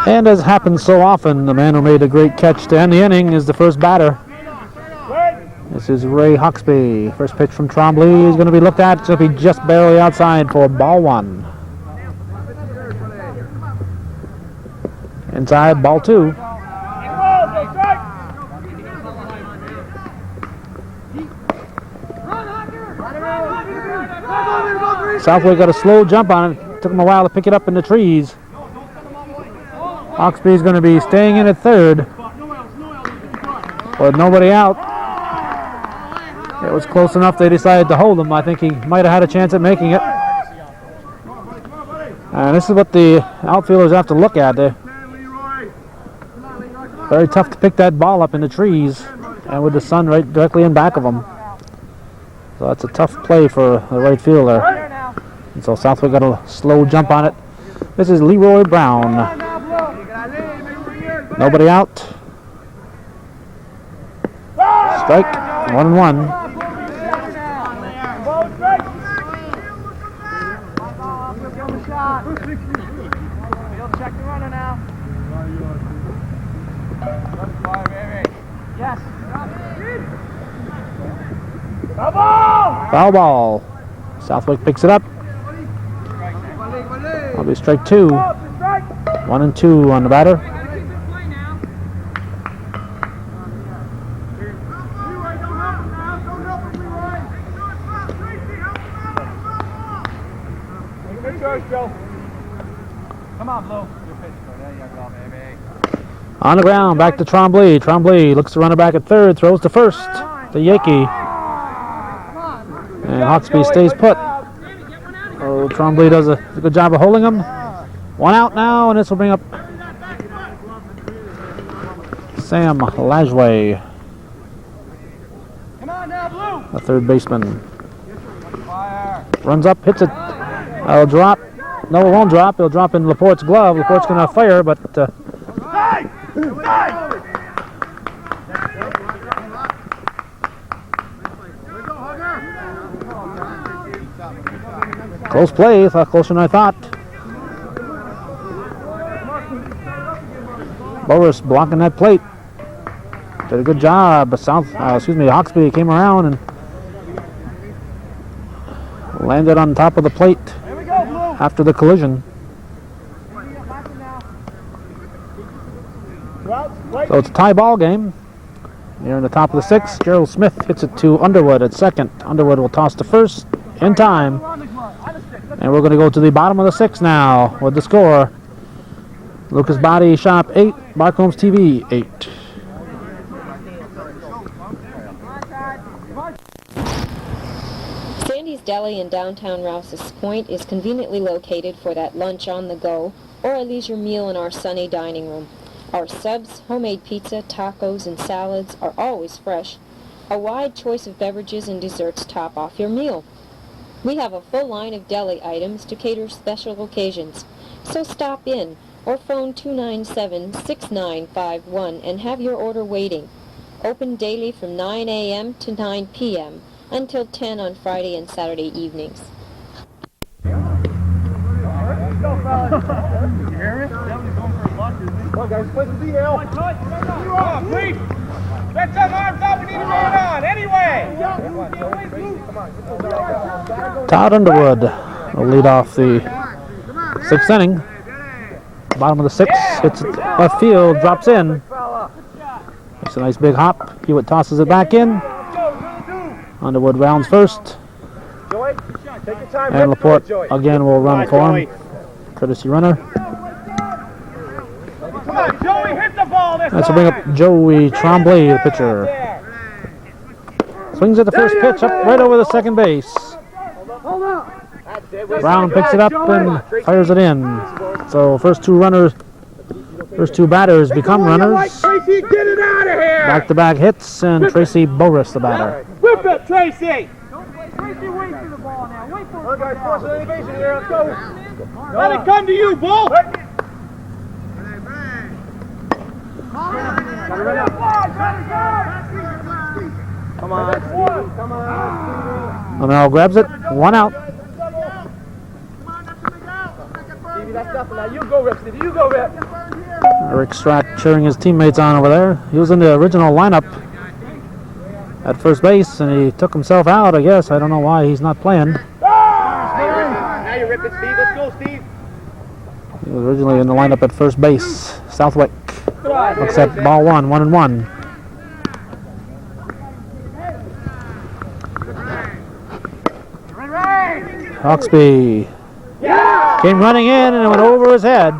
And as happens so often, the man who made a great catch to end the inning is the first batter. This is Ray Hawksby. First pitch from Trombley is going to be looked at. It's going to be just barely outside for ball one. Inside, ball two. Southwick got a slow jump on it. Took him a while to pick it up in the trees. Hawksby is going to be staying in at third. With nobody out. It was close enough they decided to hold him. I think he might have had a chance at making it. And this is what the outfielders have to look at. They're very tough to pick that ball up in the trees, and with the sun right directly in back of them. So that's a tough play for the right fielder. And so Southwick got a slow jump on it. This is Leroy Brown. Nobody out. Strike. 1-1. Check the runner now. Yes. Foul ball! Foul ball. Southwick picks it up. That'll be strike 2. 1-2 on the batter. On the ground, back to Tremblay. Tremblay looks to run it back at third, throws to first. To Yakey. And Hawksby stays put. Oh, Tremblay does a good job of holding him. One out now, and this will bring up Sam Lajway, the third baseman. Runs up, hits it. It'll drop. No, it won't drop. It'll drop in Laporte's glove. Laporte's going to fire, but close play. Closer than I thought. Boris blocking that plate. Did a good job. Hawksby came around and landed on top of the plate after the collision. So it's a tie ball game. Here in the top of the sixth, Gerald Smith hits it to Underwood at second. Underwood will toss to first in time. And we're going to go to the bottom of the sixth now with the score. Lucas Body Shop 8, Barcomb's TV 8. Sandy's Deli in downtown Rouse's Point is conveniently located for that lunch on the go or a leisure meal in our sunny dining room. Our subs, homemade pizza, tacos, and salads are always fresh. A wide choice of beverages and desserts top off your meal. We have a full line of deli items to cater special occasions. So stop in or phone 297-6951 and have your order waiting. Open daily from 9 a.m. to 9 p.m. until 10 on Friday and Saturday evenings. Come on, guys, play the B now. Come on, please. Get some arms up. We need to roll it on. Anyway. Todd Underwood will lead off the sixth inning. Bottom of the sixth, hits it left field, drops in. Makes a nice big hop. Hewitt tosses it back in. Underwood rounds first. And Laporte again will run for him. Courtesy runner. Come on, Joey, hit the ball this That's to bring up Joey Tremblay, the pitcher. Swings at the first pitch, up right over the second base. Brown picks it up and fires it in. So first two batters become runners. Tracy, get it out of here! Back-to-back hits, and Tracy Boris, the batter. Whip it, Tracy! Tracy, wait for the ball now. Wait for it. Guys, force an elevation here. Let's go. Let it come to you, Bull. Come on. Come on. O'Neill grabs it. One out. Stevie, that's nothing. Now you go, Rip. Stevie, you go, Rip. Eric Stratt cheering his teammates on over there. He was in the original lineup at first base, and he took himself out, I guess. I don't know why he's not playing. Now you rip it, Steve. Let's go, Steve. He was originally in the lineup at first base. Southwick looks at ball 1-1-1. Hawksby came running in and it went over his head.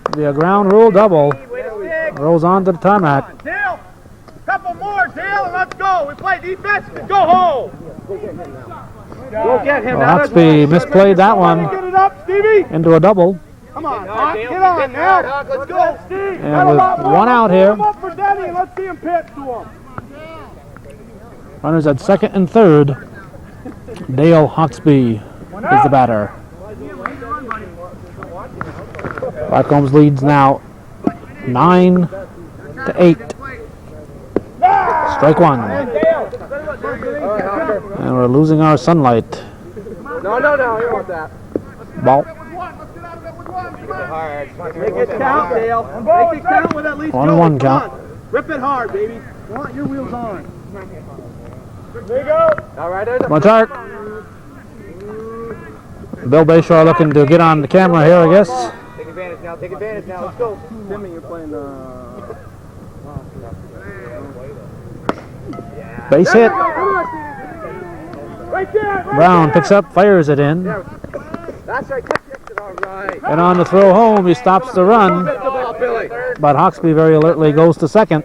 It'll be a ground rule double. Rolls on to the tarmac. Dale, couple more, Dale, and let's go. We play defense. Go home. Go get him. Well, Hawksby misplayed that one Get it up, Stevie. into a double. Come on, Hawk. Get on now. Let's go, Steve. And with one out here, Come up for Denny and let's see him pitch to him. runners at second and third. Dale Hawksby is the batter. Barcomb's leads now 9-8. Strike one. And we're losing our sunlight. No, you want that. Ball. Make it count, Dale. Make it count with at least 1-1 count. Come on. Rip it hard, baby. You want your wheels on. There you go. All right, there's Come on, Tark. Bill Bayshaw looking to get on the camera here, I guess. Take advantage now. Take advantage now. Let's go. Timmy, you're playing Base hit. right there. Brown picks up, fires it in. That's right. All right. And on the throw home, he stops the run. but Hawkesby very alertly goes to second.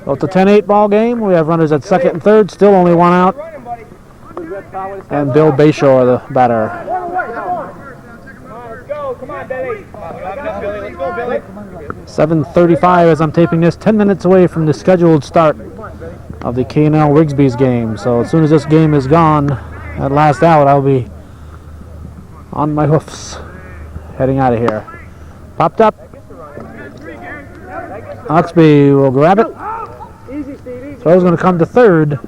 So it's a 10-8 ball game. We have runners at second and third, still only one out. And Bill Bayshore, the batter. Come on, Billy. Let's go, Billy. 7:35 as I'm taping this, 10 minutes away from the scheduled start of the K&L Rigsby's game. So as soon as this game is gone, at last out, I'll be on my hoofs, heading out of here. Popped up. Hawkesby will grab it. Throw's going to come to third.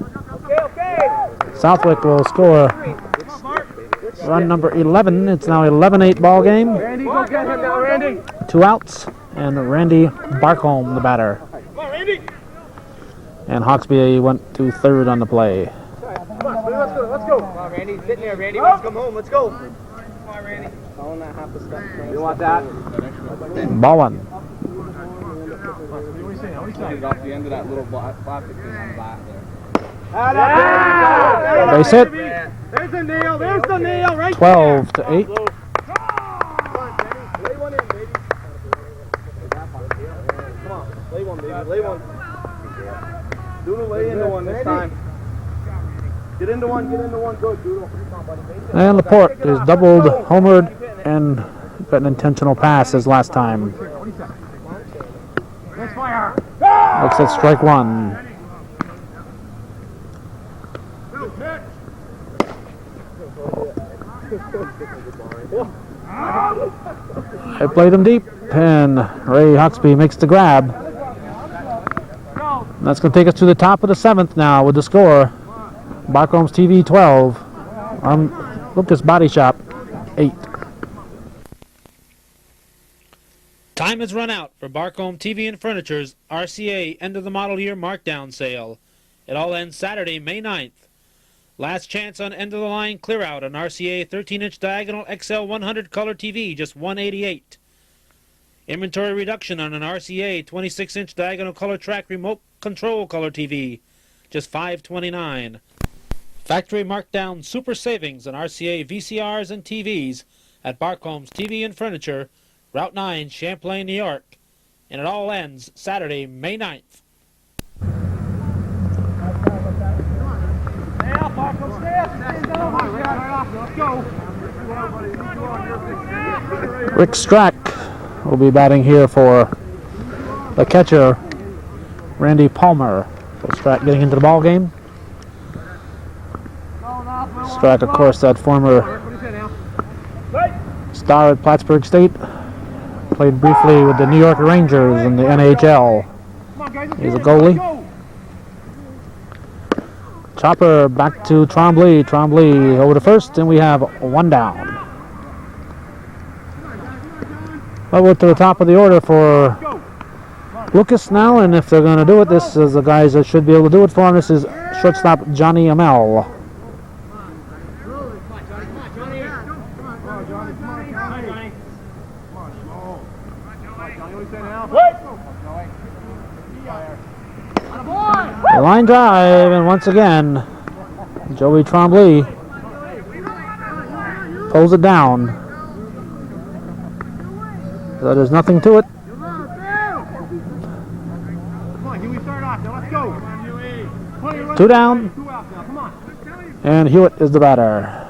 Southwick will score run number 11. It's now 11-8 ball game. Randy, go get him now, Randy. 2 outs, and Randy Barcomb, the batter. Come on, Randy. And Hawkesby went to third on the play. Come on, let's go. Come on, Randy. Sitting there, Randy. Let's come home. Let's go. Come on, Randy. You want that? Ball one. Off the end of that little plastic thing on the back there. Base hit. There's the nail. There's the nail right 12 to 8. Lay one in, baby. Come on. Lay one, baby. Lay one. Doodle, lay into one this time. Get into one. Get into one. Good, Doodle. And Laporte is doubled, homered, and got an intentional pass as last time. Let's fire. Looks at strike one. I played him deep, and Ray Hawkesby makes the grab. And that's going to take us to the top of the 7th now with the score. Barcomb's TV 12. Lucas Body Shop 8. Time has run out for Barcomb TV and Furniture's RCA end of the model year markdown sale. It all ends Saturday, May 9th. Last chance on end of the line clear out on RCA 13-inch diagonal XL 100 color TV, just $188. Inventory reduction on an RCA 26-inch diagonal color track remote control color TV, just $529. Factory markdown super savings on RCA VCRs and TVs at Barcomb's TV and Furniture, Route 9, Champlain, New York. And it all ends Saturday, May 9th. Rick Strack will be batting here for the catcher, Randy Palmer. So Strack getting into the ball game. Strack, of course, that former star at Plattsburgh State. Played briefly with the New York Rangers in the NHL. He's a goalie. Chopper back to Trombley. Trombley over to first, and we have one down. Well, we're to the top of the order for Lucas now, and if they're going to do it, this is the guys that should be able to do it for him. This is shortstop Johnny Amell. The line drive, and once again, Joey Trombley pulls it down. So there's nothing to it. Two down, and Hewitt is the batter.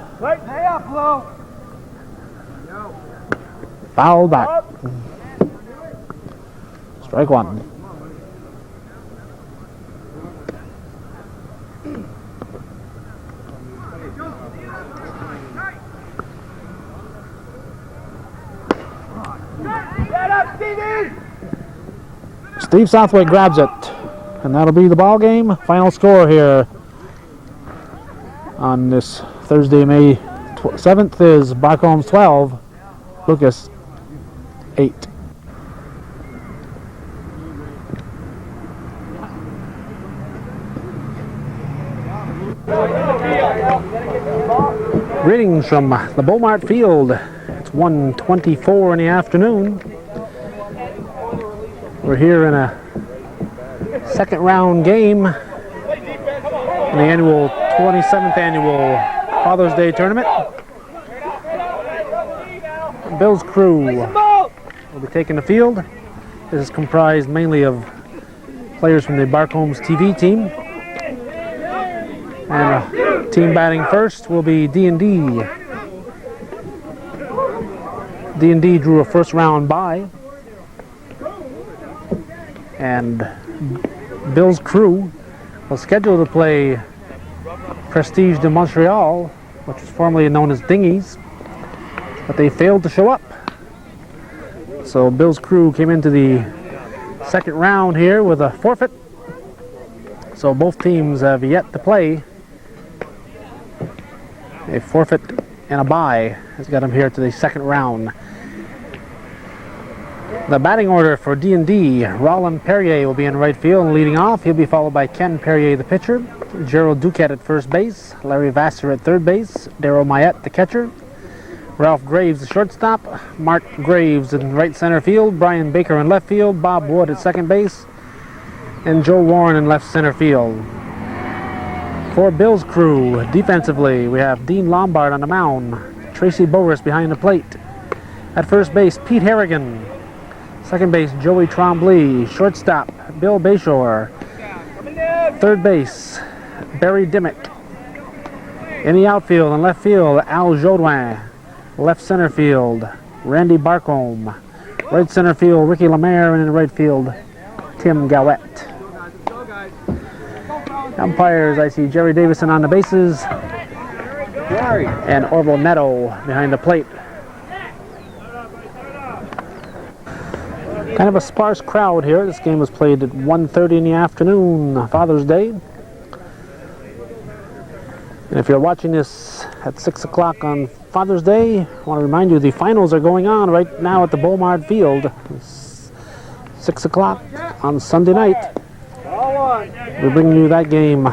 Foul back. Strike one. Steve Southwick grabs it, and that'll be the ball game. Final score here on this Thursday, May 7th is Barcomb's 12, Lucas 8. Greetings from the Beaumont Field. It's 1:24 in the afternoon. We're here in a second round game in the 27th annual Father's Day tournament. Bill's crew will be taking the field. This is comprised mainly of players from the Barcomb's TV team. And team batting first will be D&D. D&D drew a first round bye. And Bill's crew was scheduled to play Prestige de Montreal, which was formerly known as Dingies, but they failed to show up. So Bill's crew came into the second round here with a forfeit. So both teams have yet to play. A forfeit and a bye has got them here to the second round. The batting order for D&D, Roland Perrier will be in right field and leading off. He'll be followed by Ken Perrier, the pitcher, Gerald Duquette at first base, Larry Vassar at third base, Darryl Mayette, the catcher, Ralph Graves, the shortstop, Mark Graves in right center field, Brian Baker in left field, Bob Wood at second base, and Joe Warren in left center field. For Bill's crew, defensively, we have Dean Lombard on the mound, Tracy Boris behind the plate. At first base, Pete Harrigan. Second base, Joey Trombley. Shortstop, Bill Bayshore. Third base, Barry Dimmick. In the outfield and left field, Al Jodouin. Left center field, Randy Barcomb. Right center field, Ricky Lemaire. And in right field, Tim Gowett. Umpires, I see Jerry Davison on the bases. And Orville Neto behind the plate. Kind of a sparse crowd here. This game was played at 1:30 in the afternoon, Father's Day. And if you're watching this at 6 o'clock on Father's Day, I want to remind you the finals are going on right now at the Beaumard Field. It's 6 o'clock on Sunday night. We're bringing you that game